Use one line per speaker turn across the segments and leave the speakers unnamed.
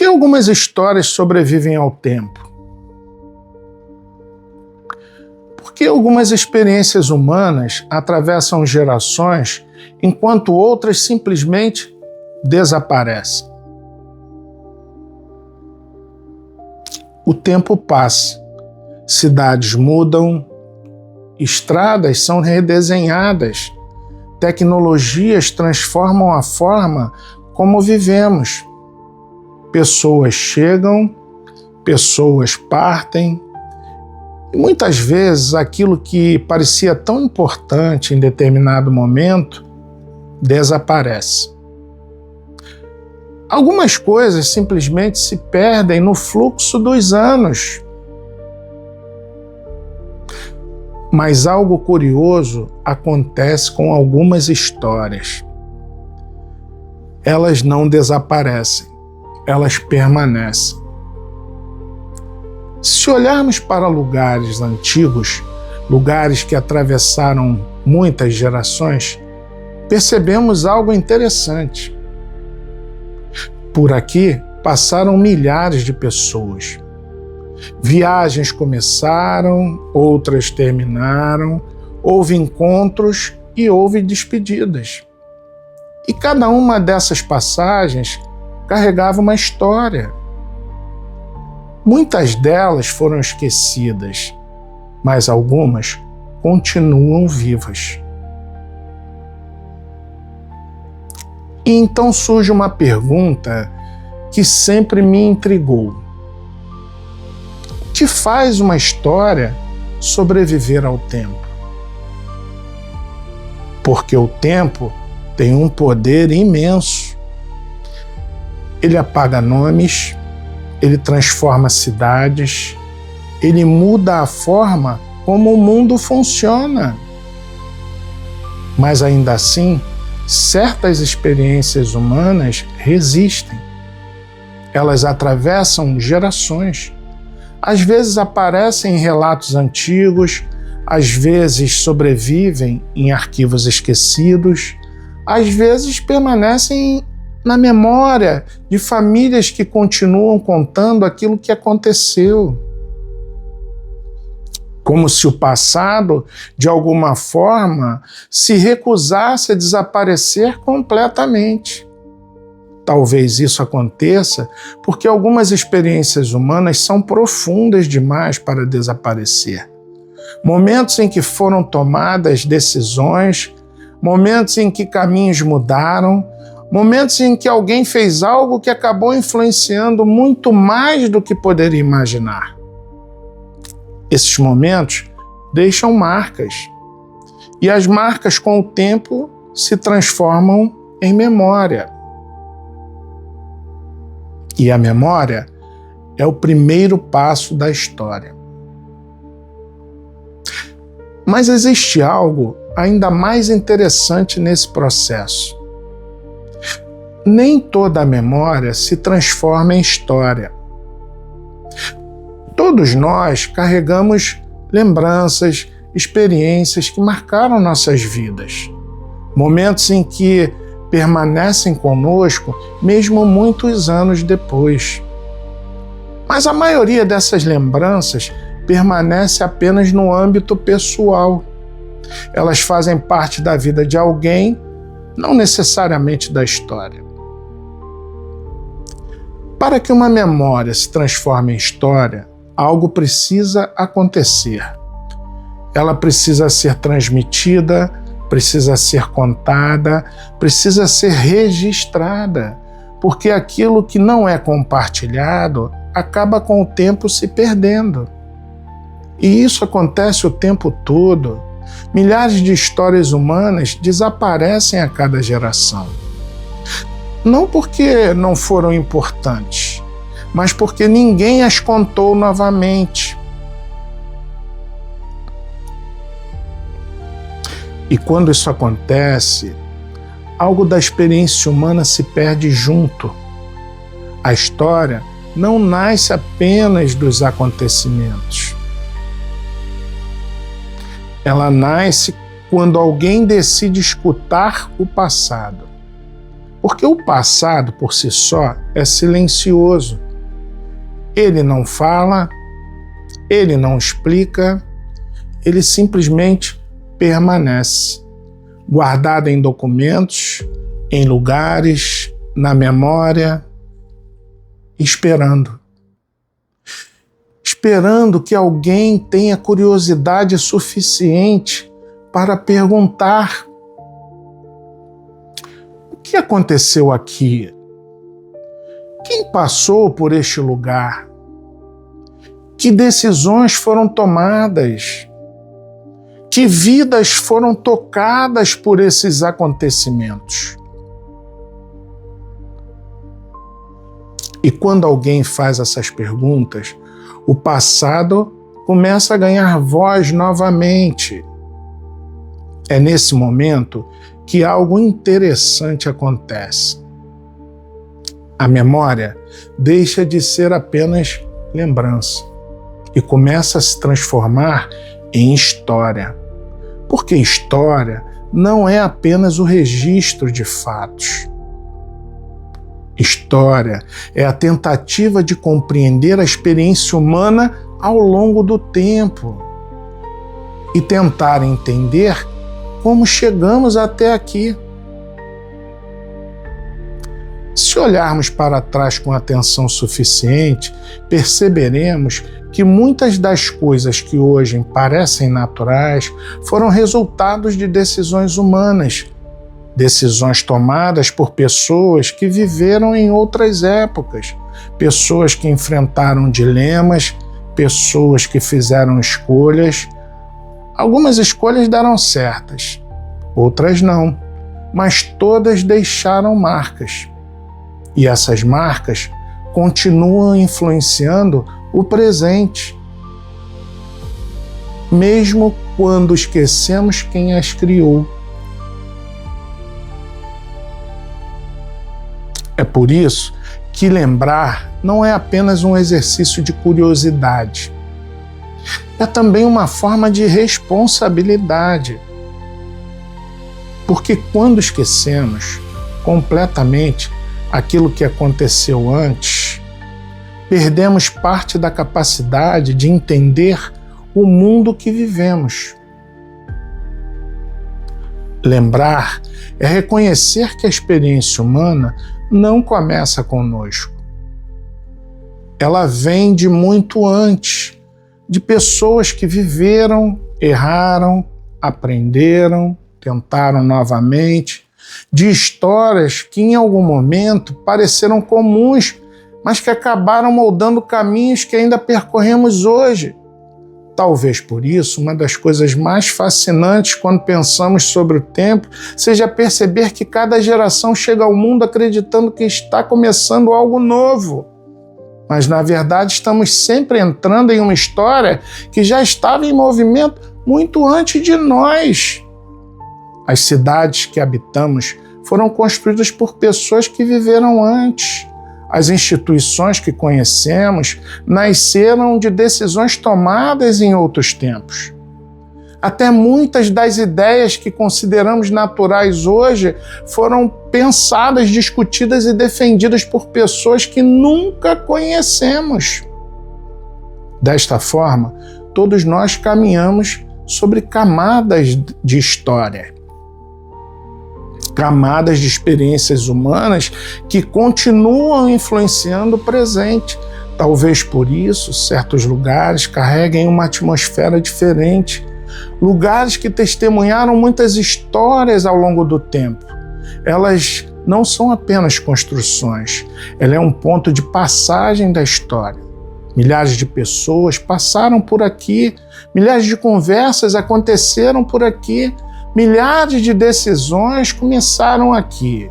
algumas histórias sobrevivem ao tempo? Por que algumas experiências humanas atravessam gerações enquanto outras simplesmente desaparecem? O tempo passa, cidades mudam, estradas são redesenhadas, tecnologias transformam a forma como vivemos. Pessoas chegam, pessoas partem, e muitas vezes aquilo que parecia tão importante em determinado momento desaparece. Algumas coisas simplesmente se perdem no fluxo dos anos. Mas algo curioso acontece com algumas histórias. Elas não desaparecem, elas permanecem. Se olharmos para lugares antigos, lugares que atravessaram muitas gerações, percebemos algo interessante. Por aqui passaram milhares de pessoas. Viagens começaram, outras terminaram, houve encontros e houve despedidas. E cada uma dessas passagens carregava uma história. Muitas delas foram esquecidas, mas algumas continuam vivas. E então surge uma pergunta que sempre me intrigou. O que faz uma história sobreviver ao tempo? Porque o tempo tem um poder imenso. Ele apaga nomes, ele transforma cidades, ele muda a forma como o mundo funciona. Mas ainda assim, certas experiências humanas resistem. Elas atravessam gerações. Às vezes aparecem em relatos antigos, às vezes sobrevivem em arquivos esquecidos, às vezes permanecem na memória de famílias que continuam contando aquilo que aconteceu. Como se o passado, de alguma forma, se recusasse a desaparecer completamente. Talvez isso aconteça porque algumas experiências humanas são profundas demais para desaparecer. Momentos em que foram tomadas decisões, momentos em que caminhos mudaram, momentos em que alguém fez algo que acabou influenciando muito mais do que poderia imaginar. Esses momentos deixam marcas, e as marcas com o tempo se transformam em memória. E a memória é o primeiro passo da história. Mas existe algo ainda mais interessante nesse processo. Nem toda a memória se transforma em história. Todos nós carregamos lembranças, experiências que marcaram nossas vidas. Momentos em que permanecem conosco mesmo muitos anos depois. Mas a maioria dessas lembranças permanece apenas no âmbito pessoal. Elas fazem parte da vida de alguém, não necessariamente da história. Para que uma memória se transforme em história, algo precisa acontecer. Ela precisa ser transmitida, precisa ser contada, precisa ser registrada, porque aquilo que não é compartilhado acaba com o tempo se perdendo. E isso acontece o tempo todo. Milhares de histórias humanas desaparecem a cada geração. Não porque não foram importantes, mas porque ninguém as contou novamente. E quando isso acontece, algo da experiência humana se perde junto. A história não nasce apenas dos acontecimentos. Ela nasce quando alguém decide escutar o passado. Porque o passado, por si só, é silencioso. Ele não fala, ele não explica, ele simplesmente permanece, guardado em documentos, em lugares, na memória, esperando. Esperando que alguém tenha curiosidade suficiente para perguntar: o que aconteceu aqui? Quem passou por este lugar? Que decisões foram tomadas? Que vidas foram tocadas por esses acontecimentos? E quando alguém faz essas perguntas, o passado começa a ganhar voz novamente. É nesse momento que algo interessante acontece. A memória deixa de ser apenas lembrança e começa a se transformar em história. Porque história não é apenas o registro de fatos. História é a tentativa de compreender a experiência humana ao longo do tempo e tentar entender como chegamos até aqui. Se olharmos para trás com atenção suficiente, perceberemos que muitas das coisas que hoje parecem naturais foram resultados de decisões humanas, decisões tomadas por pessoas que viveram em outras épocas, pessoas que enfrentaram dilemas, pessoas que fizeram escolhas. Algumas escolhas deram certas, outras não, mas todas deixaram marcas. E essas marcas continuam influenciando o presente, mesmo quando esquecemos quem as criou. É por isso que lembrar não é apenas um exercício de curiosidade, é também uma forma de responsabilidade. Porque quando esquecemos completamente aquilo que aconteceu antes, perdemos parte da capacidade de entender o mundo que vivemos. Lembrar é reconhecer que a experiência humana não começa conosco. Ela vem de muito antes, de pessoas que viveram, erraram, aprenderam, tentaram novamente, de histórias que em algum momento pareceram comuns, mas que acabaram moldando caminhos que ainda percorremos hoje. Talvez por isso, uma das coisas mais fascinantes quando pensamos sobre o tempo seja perceber que cada geração chega ao mundo acreditando que está começando algo novo. Mas, na verdade, estamos sempre entrando em uma história que já estava em movimento muito antes de nós. As cidades que habitamos foram construídas por pessoas que viveram antes. As instituições que conhecemos nasceram de decisões tomadas em outros tempos. Até muitas das ideias que consideramos naturais hoje foram pensadas, discutidas e defendidas por pessoas que nunca conhecemos. Desta forma, todos nós caminhamos sobre camadas de história, camadas de experiências humanas que continuam influenciando o presente. Talvez por isso, certos lugares carreguem uma atmosfera diferente. Lugares que testemunharam muitas histórias ao longo do tempo. Elas não são apenas construções, ela é um ponto de passagem da história. Milhares de pessoas passaram por aqui, milhares de conversas aconteceram por aqui, milhares de decisões começaram aqui.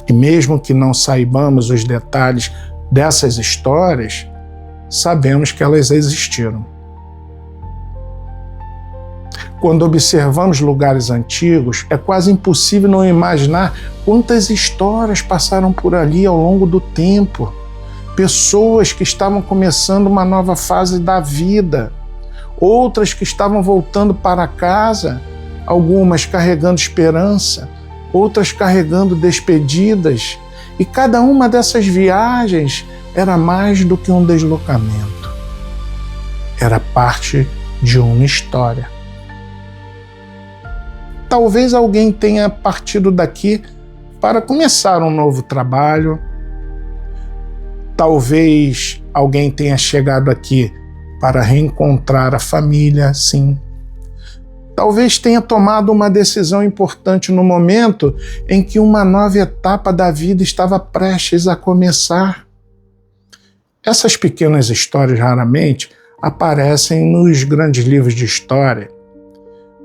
E mesmo que não saibamos os detalhes dessas histórias, sabemos que elas existiram. Quando observamos lugares antigos, é quase impossível não imaginar quantas histórias passaram por ali ao longo do tempo. Pessoas que estavam começando uma nova fase da vida, outras que estavam voltando para casa, algumas carregando esperança, outras carregando despedidas, e cada uma dessas viagens era mais do que um deslocamento. Era parte de uma história. Talvez alguém tenha partido daqui para começar um novo trabalho. Talvez alguém tenha chegado aqui para reencontrar a família, sim. Talvez tenha tomado uma decisão importante no momento em que uma nova etapa da vida estava prestes a começar. Essas pequenas histórias raramente aparecem nos grandes livros de história,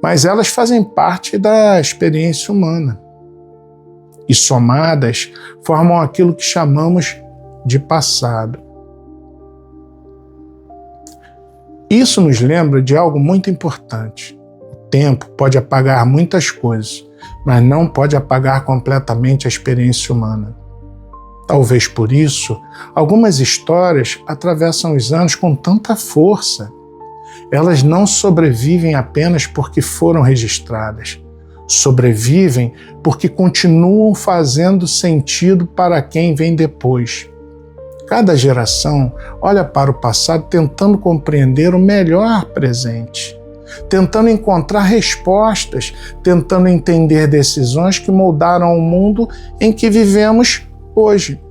mas elas fazem parte da experiência humana. E somadas, formam aquilo que chamamos de passado. Isso nos lembra de algo muito importante. O tempo pode apagar muitas coisas, mas não pode apagar completamente a experiência humana. Talvez por isso, algumas histórias atravessam os anos com tanta força. Elas não sobrevivem apenas porque foram registradas. Sobrevivem porque continuam fazendo sentido para quem vem depois. Cada geração olha para o passado tentando compreender o melhor presente, tentando encontrar respostas, tentando entender decisões que moldaram o mundo em que vivemos hoje.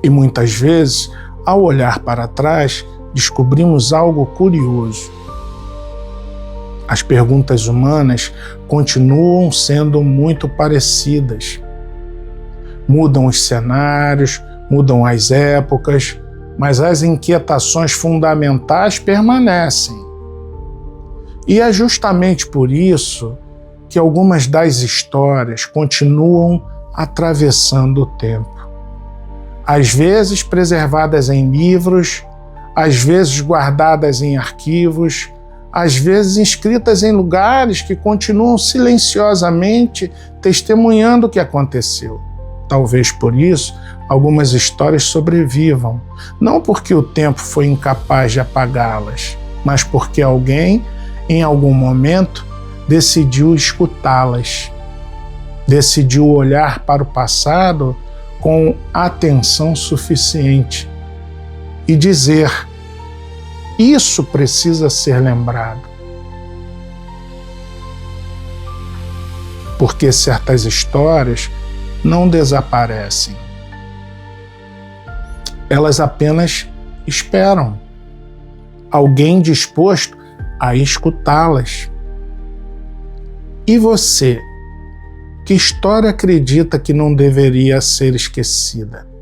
E muitas vezes, ao olhar para trás, descobrimos algo curioso. As perguntas humanas continuam sendo muito parecidas. Mudam os cenários, mudam as épocas, mas as inquietações fundamentais permanecem. E é justamente por isso que algumas das histórias continuam atravessando o tempo. Às vezes preservadas em livros, às vezes guardadas em arquivos, às vezes inscritas em lugares que continuam silenciosamente testemunhando o que aconteceu. Talvez por isso, algumas histórias sobrevivam, não porque o tempo foi incapaz de apagá-las, mas porque alguém, em algum momento, decidiu escutá-las, decidiu olhar para o passado com atenção suficiente e dizer: isso precisa ser lembrado. Porque certas histórias não desaparecem. Elas apenas esperam alguém disposto a escutá-las. E você, que história acredita que não deveria ser esquecida?